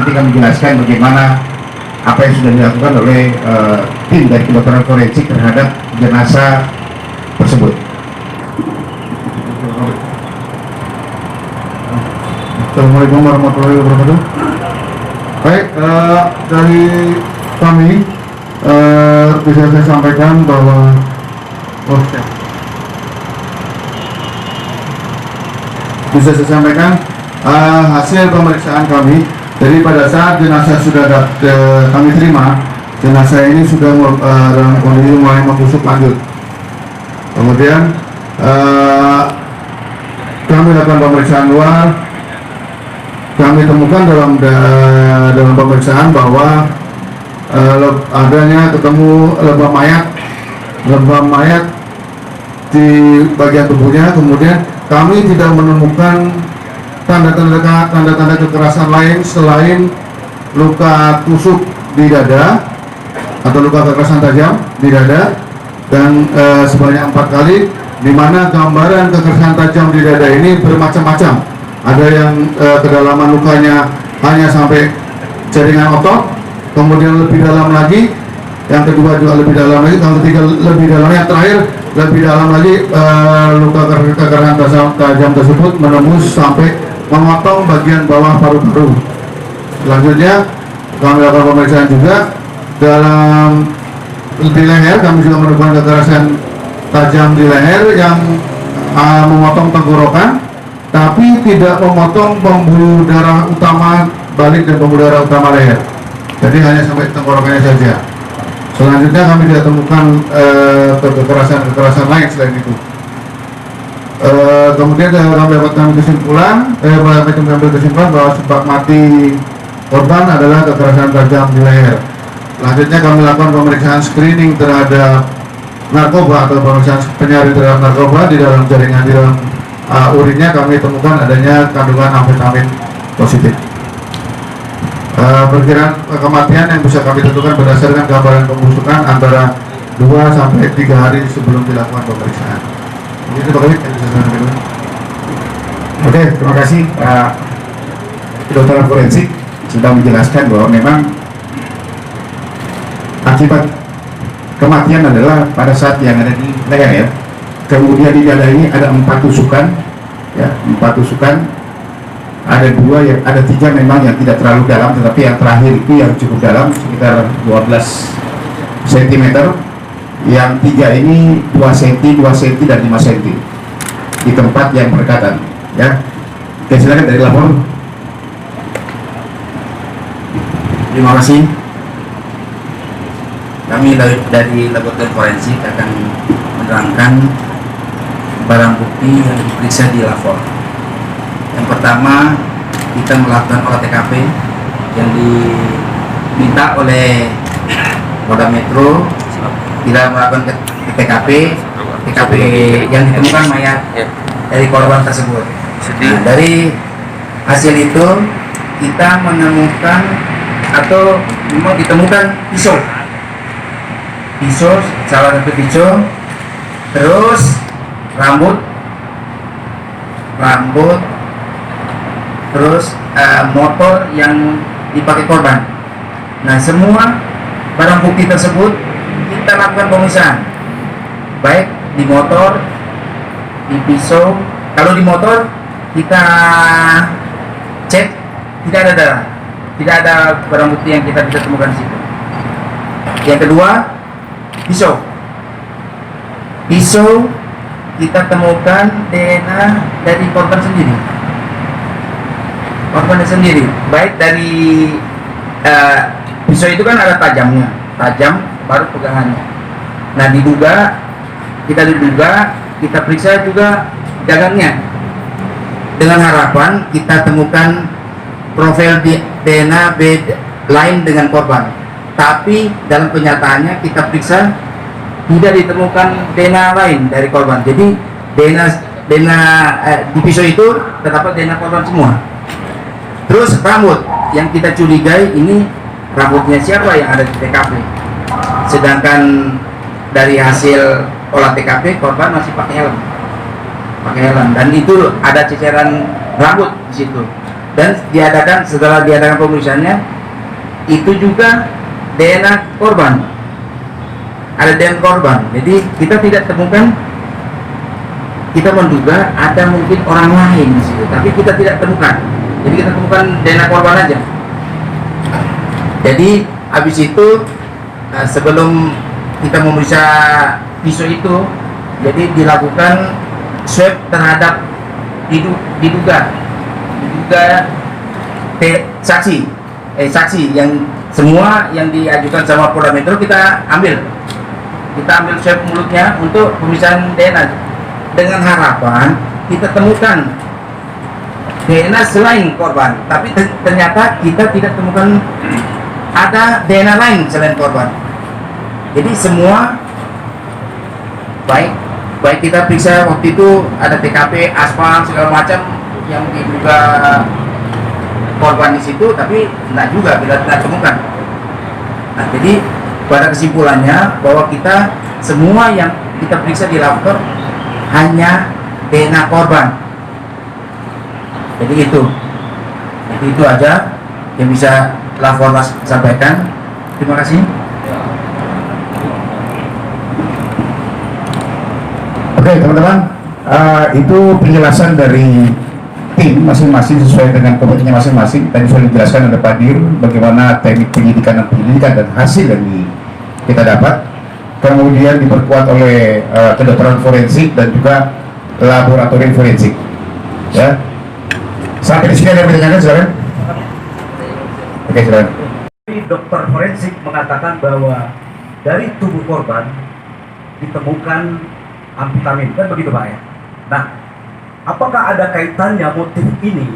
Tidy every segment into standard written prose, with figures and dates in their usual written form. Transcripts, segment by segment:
nanti kami jelaskan bagaimana apa yang sudah dilakukan oleh tim dari kedokteran forensik terhadap jenazah tersebut. Assalamualaikum warahmatullahi wabarakatuh. Baik, dari kami bisa saya sampaikan bahwa hasil pemeriksaan kami. Jadi pada saat jenazah sudah kami terima, jenazah ini sudah dalam kondisi mulai membusuk lanjut. Kemudian kami lakukan pemeriksaan luar. Kami temukan dalam pemeriksaan bahwa adanya ketemu lebam mayat di bagian tubuhnya. Kemudian kami tidak menemukan tanda-tanda kekerasan lain selain luka tusuk di dada atau luka kekerasan tajam di dada, dan sebanyak 4 kali, di mana gambaran kekerasan tajam di dada ini bermacam-macam. Ada yang kedalaman lukanya hanya sampai jaringan otot, kemudian lebih dalam lagi, yang kedua juga lebih dalam lagi, yang ketiga lebih dalam, yang terakhir lebih dalam lagi. Luka kekerasan tajam tersebut menembus sampai memotong bagian bawah paru-paru. Selanjutnya kami lakukan pemeriksaan juga di leher. Kami juga menemukan kekerasan tajam di leher yang memotong tenggorokan, tapi tidak memotong pembuluh darah utama balik dan pembuluh darah utama leher. Jadi hanya sampai tenggorokannya saja. Selanjutnya kami tidak temukan kekerasan lain selain itu. Kemudian kami dapat kesimpulan bahwa sebab mati korban adalah kekerasan tajam di leher. Selanjutnya kami lakukan pemeriksaan screening terhadap narkoba atau pemeriksaan penyaring terhadap narkoba. Di dalam jaringan, di dalam urinnya kami temukan adanya kandungan amfetamin positif. Perkiraan kematian yang bisa kami tentukan berdasarkan gambaran pembusukan antara 2 sampai 3 hari sebelum dilakukan pemeriksaan. Itu Pak Kabit yang bisa saya sampaikan. Oke, terima kasih Pak Kedokteran Forensik sudah menjelaskan bahwa memang akibat kematian adalah pada saat yang ada di leher, ya. Kemudian di dada ini ada 4 tusukan, ya, 4 tusukan. Ada 3 memang yang tidak terlalu dalam, tetapi yang terakhir itu yang cukup dalam, sekitar 12 cm. Yang 3 ini 2 cm, 2 cm dan 5 cm di tempat yang berdekatan, ya. Oke, silakan dari lapor. Terima kasih. Kami dari laboratorium forensik akan menerangkan barang bukti yang diperiksa di lapor. Yang pertama, kita melakukan olah TKP yang diminta oleh Polda Metro. Kita melakukan TKP yang ditemukan mayat dari korban tersebut. Nah, dari hasil itu kita menemukan atau memang ditemukan pisau, salah satu pisau, terus rambut, terus motor yang dipakai korban. Nah, semua barang bukti tersebut kita lakukan pemeriksaan, baik di motor, di pisau. Kalau di motor kita cek tidak ada darah, tidak ada barang bukti yang kita bisa temukan di situ. Yang kedua, pisau kita temukan DNA dari korban sendiri, baik dari pisau itu kan ada tajamnya, baru pegangannya. Nah, kita periksa juga dagangnya, dengan harapan kita temukan profil DNA lain dengan korban. Tapi dalam kenyataannya kita periksa tidak ditemukan DNA lain dari korban. Jadi DNA di pisau itu terdapat DNA korban semua. Terus rambut yang kita curigai ini rambutnya siapa yang ada di TKP. Sedangkan dari hasil olah TKP korban masih pakai helm, dan itu ada ceceran rambut di situ. dan setelah diadakan pemeriksaannya itu juga DNA korban, ada DNA korban. Jadi kita tidak temukan, kita menduga ada mungkin orang lain di situ, tapi kita tidak temukan. Jadi kita temukan DNA korban aja. Jadi habis itu sebelum kita memeriksa pisau itu, jadi dilakukan swab terhadap diduga saksi yang semua yang diajukan sama Polda Metro kita ambil swab mulutnya untuk pemeriksaan DNA dengan harapan kita temukan DNA selain korban, tapi ternyata kita tidak temukan ada DNA lain selain korban. Jadi semua baik kita periksa waktu itu ada TKP, aspal segala macam yang diduga korban di situ, tapi tidak juga kita tidak temukan. Nah, jadi pada kesimpulannya bahwa kita semua yang kita periksa di laborator hanya DNA korban. Jadi itu aja yang bisa Lafornas sampaikan. Terima kasih. Oke teman-teman, itu penjelasan dari tim masing-masing sesuai dengan kepentingan masing-masing. Tadi sudah dijelaskan oleh Pak Dir bagaimana teknik penyidikan dan hasil yang kita dapat. Kemudian diperkuat oleh kedokteran forensik dan juga laboratorium forensik. Ya. Sampai di sini ada yang bertanya, silakan. Oke, silakan. Dokter forensik mengatakan bahwa dari tubuh korban ditemukan amfetamin, kan begitu Pak ya? Nah, apakah ada kaitannya motif ini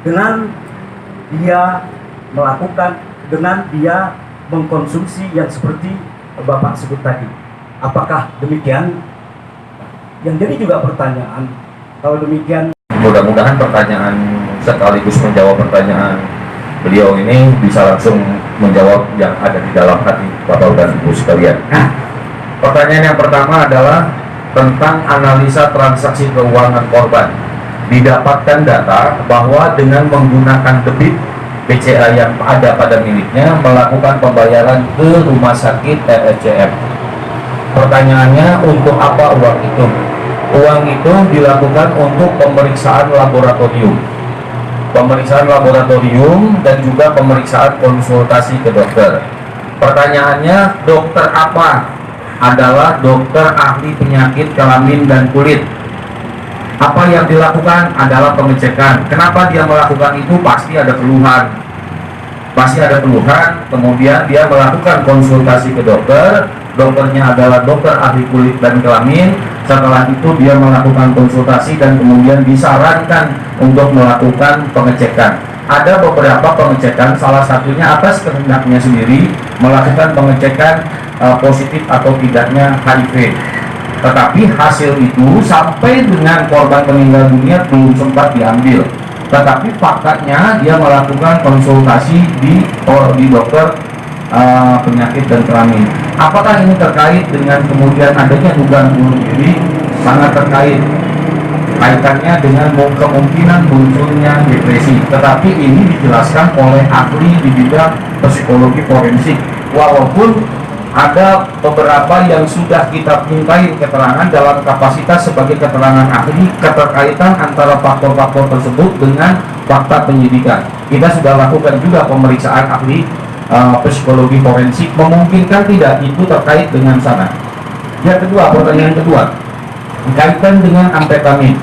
dengan dia mengkonsumsi yang seperti Bapak sebut tadi? Apakah demikian? Yang jadi juga pertanyaan, kalau demikian mudah-mudahan pertanyaan sekaligus menjawab pertanyaan beliau ini bisa langsung menjawab yang ada di dalam hati Bapak dan Ibu sekalian. Pertanyaan yang pertama adalah tentang analisa transaksi keuangan korban. Didapatkan data bahwa dengan menggunakan debit BCA yang ada pada miliknya melakukan pembayaran ke rumah sakit RSCM. Pertanyaannya, untuk apa uang itu? Uang itu dilakukan untuk pemeriksaan laboratorium dan juga pemeriksaan konsultasi ke dokter. Pertanyaannya, dokter apa? Adalah dokter ahli penyakit kelamin dan kulit. Apa yang dilakukan adalah pengecekan. Kenapa dia melakukan itu? Pasti ada keluhan, kemudian dia melakukan konsultasi ke dokter. Dokternya adalah dokter ahli kulit dan kelamin. Setelah itu dia melakukan konsultasi dan kemudian disarankan untuk melakukan pengecekan. Ada beberapa pengecekan, salah satunya atas kehendaknya sendiri melakukan pengecekan positif atau tidaknya HIV. Tetapi hasil itu sampai dengan korban meninggal dunia belum sempat diambil. Tetapi faktanya dia melakukan konsultasi di dokter penyakit dan kelamin. Apakah ini terkait dengan kemudian adanya dugaan bunuh diri? Sangat terkait. Kaitannya dengan kemungkinan munculnya depresi. Tetapi ini dijelaskan oleh ahli di bidang psikologi forensik. Walaupun ada beberapa yang sudah kita mintai keterangan dalam kapasitas sebagai keterangan ahli, keterkaitan antara faktor-faktor tersebut dengan fakta penyidikan. Kita sudah lakukan juga pemeriksaan ahli psikologi forensik, memungkinkan tidak itu terkait dengan sana. Yang kedua, pertanyaan kedua, kaitan dengan amfetamin.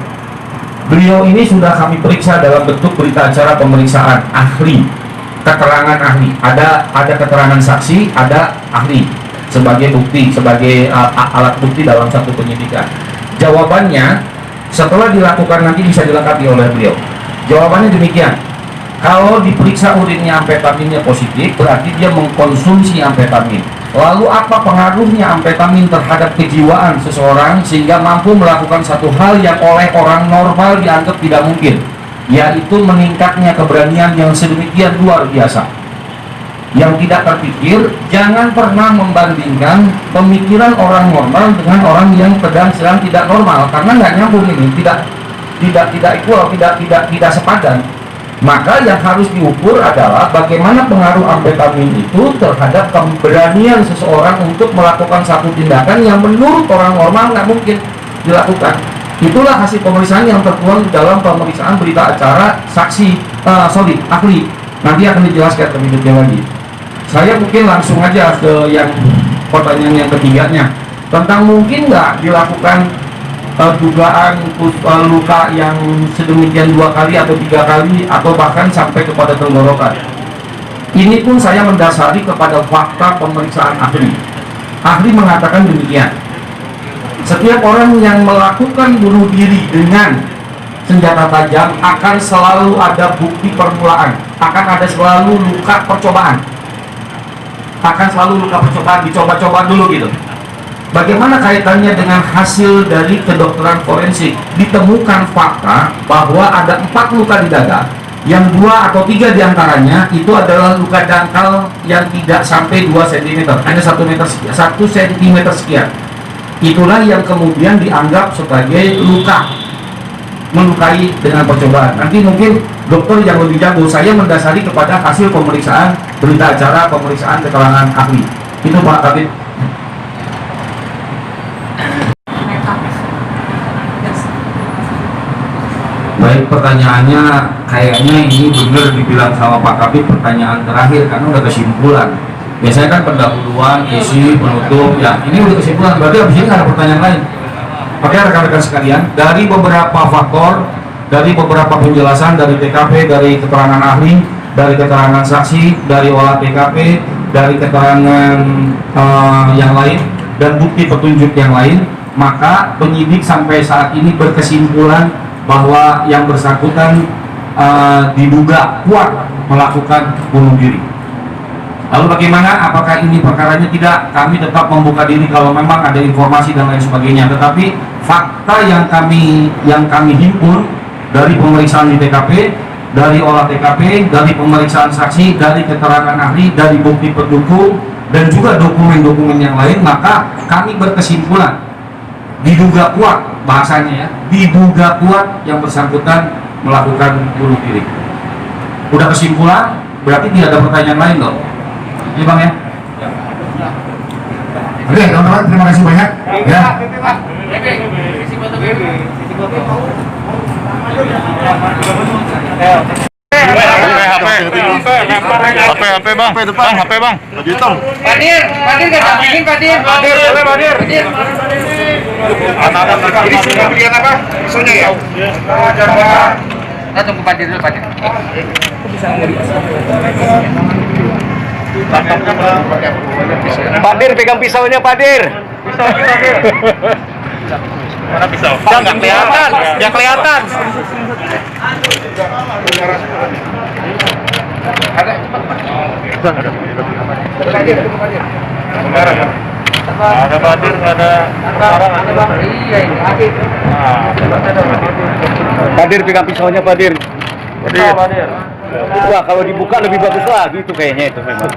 Beliau ini sudah kami periksa dalam bentuk berita acara pemeriksaan ahli, keterangan ahli. Ada keterangan saksi, ada ahli sebagai bukti, sebagai alat bukti dalam satu penyidikan. Jawabannya setelah dilakukan nanti bisa dilengkapi oleh beliau. Jawabannya demikian. Kalau diperiksa urinnya amfetaminnya positif, berarti dia mengkonsumsi amfetamin. Lalu apa pengaruhnya amfetamin terhadap kejiwaan seseorang sehingga mampu melakukan satu hal yang oleh orang normal dianggap tidak mungkin, yaitu meningkatnya keberanian yang sedemikian luar biasa. Yang tidak terpikir, jangan pernah membandingkan pemikiran orang normal dengan orang yang sedang tidak normal, karena nggak nyambung ini, tidak equal, tidak sepadan. Maka yang harus diukur adalah bagaimana pengaruh amfetamin itu terhadap keberanian seseorang untuk melakukan satu tindakan yang menurut orang normal nggak mungkin dilakukan. Itulah hasil pemeriksaan yang tertuang dalam pemeriksaan berita acara saksi, ahli. Nanti akan dijelaskan lebih detail lagi. Saya mungkin langsung aja ke yang pertanyaan yang ketiganya, tentang mungkin nggak dilakukan dugaan luka yang sedemikian 2 kali atau 3 kali atau bahkan sampai kepada tenggorokan. Ini pun saya mendasari kepada fakta pemeriksaan ahli. Ahli mengatakan demikian. Setiap orang yang melakukan bunuh diri dengan senjata tajam akan selalu ada bukti permulaan, akan ada selalu luka percobaan, dicoba-coba dulu gitu. Bagaimana kaitannya dengan hasil dari kedokteran forensik? Ditemukan fakta bahwa ada 4 luka di dada, yang 2 atau 3 diantaranya itu adalah luka dangkal yang tidak sampai 2 cm, hanya 1 cm sekian. Itulah yang kemudian dianggap sebagai luka, melukai dengan percobaan. Nanti mungkin dokter yang lebih jago, saya mendasari kepada hasil pemeriksaan berita acara, pemeriksaan keterangan ahli. Itu Pak Kabit. Baik, pertanyaannya kayaknya ini benar dibilang sama Pak Kabit pertanyaan terakhir karena udah kesimpulan. Biasanya kan pendahuluan, isi, penutup, ya ini udah kesimpulan, berarti habis ini ada pertanyaan lain. Oke rekan-rekan sekalian, dari beberapa faktor, dari beberapa penjelasan dari TKP, dari keterangan ahli, dari keterangan saksi, dari olah TKP, dari keterangan yang lain, dan bukti petunjuk yang lain, maka penyidik sampai saat ini berkesimpulan bahwa yang bersangkutan diduga kuat melakukan bunuh diri. Lalu bagaimana? Apakah ini perkaranya? Tidak. Kami tetap membuka diri kalau memang ada informasi dan lain sebagainya. Tetapi fakta yang kami himpun dari pemeriksaan di TKP, dari olah TKP, dari pemeriksaan saksi, dari keterangan ahli, dari bukti pendukung, dan juga dokumen-dokumen yang lain, maka kami berkesimpulan diduga kuat, bahasanya ya, diduga kuat yang bersangkutan melakukan bunuh diri. Udah kesimpulan, berarti tidak ada pertanyaan lain loh. Ini Bang ya. Oke teman-teman, terima kasih banyak ya. HP bang, HP bang. Padir gak dampingin Padir. Ini sudah pilihan apa? Soalnya ya. Kita tunggu Padir dulu Padir. Padir pegang pisaunya Padir. Mana pisau? Nggak kelihatan, nggak kelihatan. Ada Padir, ada orang. Iya ini. Padir pegang pisaunya Padir. Padir. Wah kalau dibuka lebih bagus lagi itu kayaknya itu memang.